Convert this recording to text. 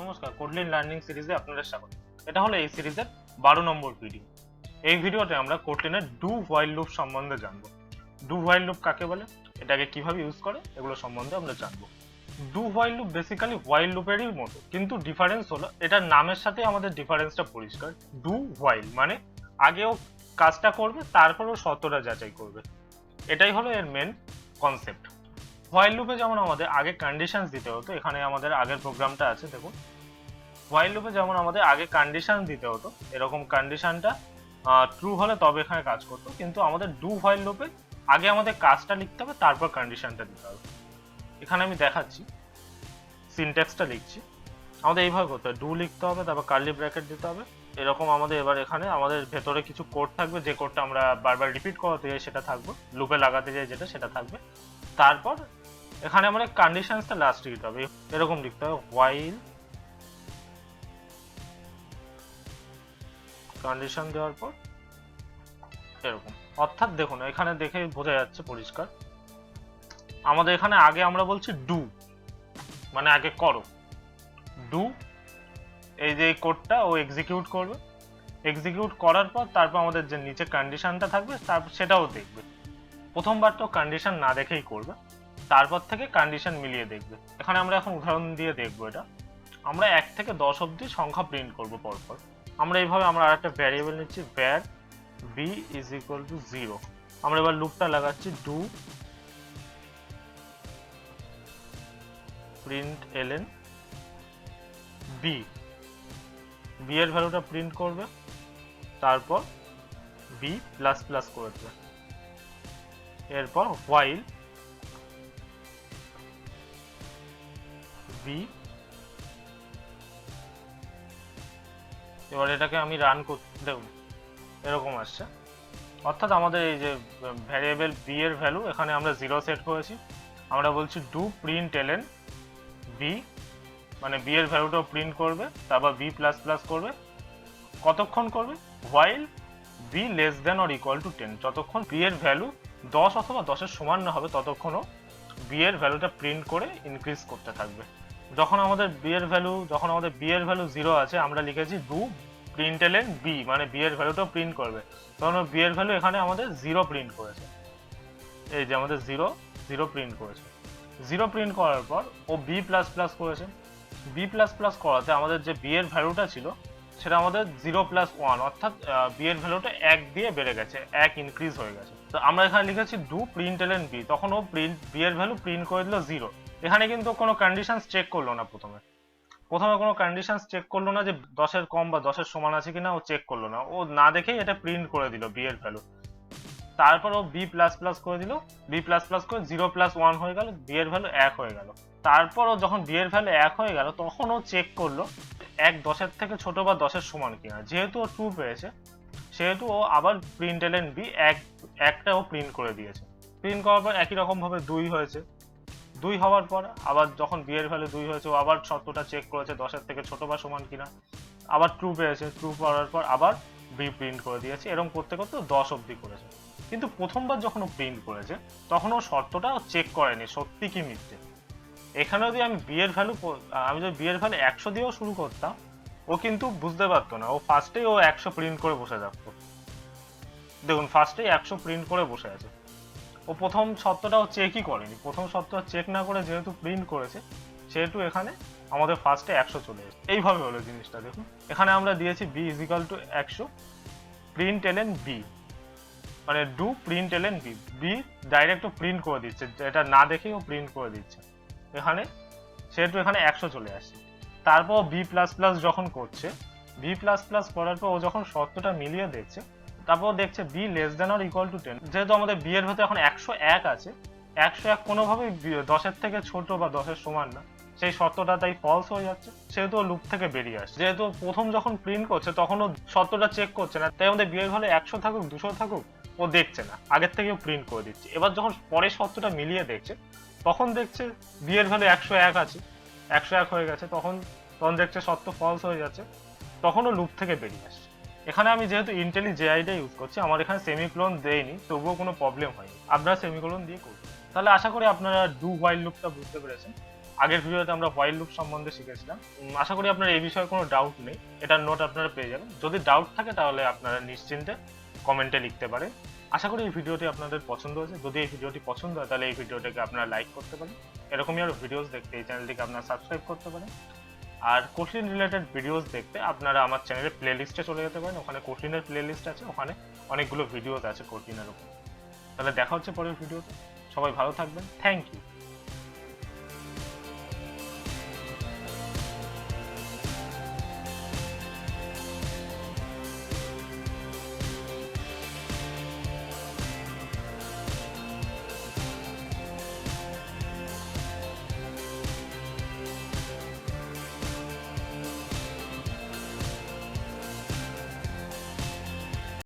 নমস্কার, কোডলিন লার্নিং সিরিজে আপনাদের স্বাগত। এটা হলো এই সিরিজের 12 নম্বর ভিডিও। এই ভিডিওতে আমরা কোডলিনের ডু হোয়াইল লুপ সম্বন্ধে জানবো। ডু হোয়াইল লুপ কাকে বলে, এটাকে কিভাবে ইউজ করে, এগুলো সম্বন্ধে আমরা জানবো। Do while loop basically while লুপেরই মতো, কিন্তু ডিফারেন্স হলো এটার নামের সাথে আমাদের ডিফারেন্সটা পরিষ্কার। ডু হোয়াইল মানে আগেও কাজটা করবে, তারপরেও শর্তটা যাচাই করবে। এটাই হলো এর মেন কনসেপ্ট। হোয়াইল লুপে যেমন আমাদের আগে কন্ডিশনস দিতে হতো, এখানে আমাদের আগের প্রোগ্রামটা আছে দেখুন। হোয়াইল লুপে যেমন আমাদের আগে কন্ডিশন দিতে হতো, এরকম কন্ডিশনটা ট্রু হলে তবে এখানে কাজ করতো, কিন্তু আমাদের ডু হোয়াইল লুপে আগে আমাদের কাজটা লিখতে হবে, তারপর কন্ডিশনটা দিতে হবে। এখানে আমি দেখাচ্ছি, সিনট্যাক্সটা লিখছি। আমাদের এইভাবে করতে হবে, ডু লিখতে হবে, তারপর কার্লি ব্র্যাকেট দিতে হবে। এরকম আমাদের এবার এখানে আমাদের ভেতরে কিছু কোড থাকবে, যে কোডটা আমরা বারবার রিপিট করাতে যাই সেটা থাকবে, লুপে লাগাতে যাই যেটা সেটা থাকবে। তারপর এখানে আমরা কন্ডিশনসটা লাস্টে দিতে হবে, এরকম লিখতে হবে হোয়াইল কন্ডিশন দেওয়ার পর এরকম। অর্থাৎ দেখুন এখানে দেখে বোঝা যাচ্ছে পরিষ্কার, আমাদের এখানে আগে আমরা বলছি ডু মানে আগে করো। ডু এই যে কোডটা ও এক্সিকিউট করবে, এক্সিকিউট করার পর তারপর আমাদের যে নিচে কন্ডিশনটা থাকবে তারপর সেটাও দেখবে। প্রথমবার তো কন্ডিশন না দেখেই করবে, তারপর থেকে কন্ডিশন মিলিয়ে দেখবে। এখানে আমরা এখন উদাহরণ দিয়ে দেখবো। এটা আমরা 1 থেকে 10 অবধি সংখ্যা প্রিন্ট করবো পরপর। আমরা এইভাবে আমরা আরেকটা ভ্যারিয়েবল নিচ্ছি, var b is equal to 0। আমরা এবার লুপটা লাগাচ্ছি, do print ln b, b এর ভ্যালুটা প্রিন্ট করবে, তারপর b প্লাস প্লাস করে দেবে। এরপর while b, এবার এটাকে আমি রান করতে দেখুন এরকম আসছে। অর্থাৎ আমাদের এই যে ভ্যারিয়েবল b এর ভ্যালু এখানে আমরা 0 সেট করেছি। আমরা বলছি ডু প্রিন্ট ln b মানে b এর ভ্যালুটাও প্রিন্ট করবে, তারপর b প্লাস প্লাস করবে। কতক্ষণ করবে? while b less than or equal to 10, যতক্ষণ b এর ভ্যালু 10 অথবা 10 এর সমান না হবে ততক্ষণও b এর ভ্যালুটা প্রিন্ট করে ইনক্রিজ করতে থাকবে। যখন আমাদের b এর ভ্যালু 0 আছে, আমরা লিখেছি ডু প্রিন্ট ln b মানে b এর ভ্যালুটাও প্রিন্ট করবে, তখন b এর ভ্যালু এখানে আমাদের 0 প্রিন্ট করেছে। এই যে আমাদের 0 প্রিন্ট করেছে। 0 প্রিন্ট করার পর ও b প্লাস প্লাস করেছে। b প্লাস প্লাস করাতে আমাদের যে b এর ভ্যালুটা ছিল সেটা আমাদের 0 প্লাস 1, অর্থাৎ b এর ভ্যালুটা 1 দিয়ে বেড়ে গেছে, 1 ইনক্রিজ হয়ে গেছে। তো আমরা এখানে লিখেছি ডু প্রিন্ট ln b, তখন ও b এর ভ্যালু প্রিন্ট করে দিল 0। এখানে কিন্তু কোনো কন্ডিশনস চেক করলো না, প্রথমে কোনো কন্ডিশনস চেক করলো না যে 10 এর কম বা 10 এর সমান আছে কিনা, ও চেক করলো না, ও না দেখেই এটা প্রিন্ট করে দিল b এর ভ্যালু। তারপর ও b প্লাস প্লাস করে দিল, b প্লাস প্লাস করে 0 প্লাস 1 হয়ে গেল, b এর ভ্যালু 1 হয়ে গেল। তারপর ও যখন b এর ভ্যালু 1 হয়ে গেল তখন ও চেক করলো 1 10 এর থেকে ছোট বা 10 এর সমান কিনা। যেহেতু ও 2 পেয়েছে সেহেতু ও আবার প্রিন্ট ln b একটা ও প্রিন্ট করে দিয়েছে। প্রিন্ট করার পর একই রকম ভাবে 2 হয়েছে। 2 হওয়ার পর আবার যখন b এর ভ্যালু 2 হয়েছে, ও আবার শর্তটা চেক করেছে 10 এর থেকে ছোট বা সমান কিনা, আবার ট্রু পেয়েছে। ট্রু পাওয়ার পর আবার b প্রিন্ট করে দিয়েছে। এরকম করতে করতে 10 অবধি করেছে। কিন্তু প্রথমবার যখন ও প্রিন্ট করেছে তখন ও শর্তটা চেক করেনি সত্যি কি মিথ্যে। এখানে যদি আমি b এর ভ্যালু 100 দিয়েও শুরু করতাম, ও কিন্তু বুঝতে পারতো না। ও ফার্স্টেই 100 প্রিন্ট করে বসে থাকতো। দেখুন ফার্স্টেই 100 প্রিন্ট করে বসে আছে। ও প্রথম শর্তটাও চেকই করেনি। প্রথম শর্তটা চেক না করে যেহেতু প্রিন্ট করেছে, সেহেতু এখানে আমাদের ফার্স্টে 100 চলে এসেছে। এইভাবে হলো জিনিসটা। দেখুন এখানে আমরা দিয়েছি b is equal to 100 print ln b মানে do print ln b, b direct print করে দিচ্ছে, এটা না দেখেই ও প্রিন্ট করে দিচ্ছে এখানে, সেহেতু এখানে 100 চলে আসছে। তারপর b প্লাস প্লাস যখন করছে, b প্লাস প্লাস করার পর ও যখন শর্তটা মিলিয়ে দেখছে, তারপর দেখছে b less than or equal to 10। যেহেতু আমাদের b এর ভেতরে এখন 101 আছে, 101 কোনোভাবেই 10 এর থেকে ছোট বা 10 এর সমান না, সেই শর্তটা তাই ফলস হয়ে যাচ্ছে। সেহেতু লুপ থেকে বেরিয়ে আসছে। যেহেতু প্রথম যখন প্রিন্ট করছে তখন ও শর্তটা চেক করছে না, তাই আমাদের b এর ভ্যালু 100 থাকুক 200 থাকুক ও দেখছে না, আগের থেকেও প্রিন্ট করে দিচ্ছে। এবার যখন পরে শর্তটা মিলিয়ে দেখছে তখন দেখছে b এর ভ্যালু 101 আছে, 101 হয়ে গেছে, তখন দেখছে শর্ত ফলস হয়ে যাচ্ছে, তখনও লুপ থেকে বেরিয়ে আসছে। এখানে আমি যেহেতু ইন্টেলি জেআইটা ইউজ করছি, আমার এখানে সেমিকোলন দেয়নি, তবুও কোনো প্রবলেম হয়নি। আপনারা সেমিকোলন দিয়ে করবেন। তাহলে আশা করি আপনারা ডু হোয়াইল লুপটা বুঝতে পেরেছেন। আগের ভিডিওতে আমরা হোয়াইল লুপ সম্বন্ধে শিখেছিলাম। আশা করি আপনার এই বিষয়ে কোনো ডাউট নেই, এটার নোট আপনারা পেয়ে যাবেন। যদি ডাউট থাকে তাহলে আপনারা নিশ্চিন্তে কমেন্টে লিখতে পারেন। আশা করি এই ভিডিওটি আপনাদের পছন্দ হয়েছে। যদি এই ভিডিওটি পছন্দ হয় তাহলে এই ভিডিওটাকে আপনারা লাইক করতে পারেন। এরকমই আরও ভিডিওস দেখতে এই চ্যানেলটিকে আপনারা সাবস্ক্রাইব করতে পারেন। আর কোটলিন রিলেটেড ভিডিওস দেখতে আপনারা আমার চ্যানেলের প্লে লিস্টে চলে যেতে পারেন। ওখানে কোটলিনের প্লে লিস্ট আছে, ওখানে অনেকগুলো ভিডিওস আছে কোটলিনের উপর। তাহলে দেখা হচ্ছে পরের ভিডিওতে। সবাই ভালো থাকবেন। Thank you.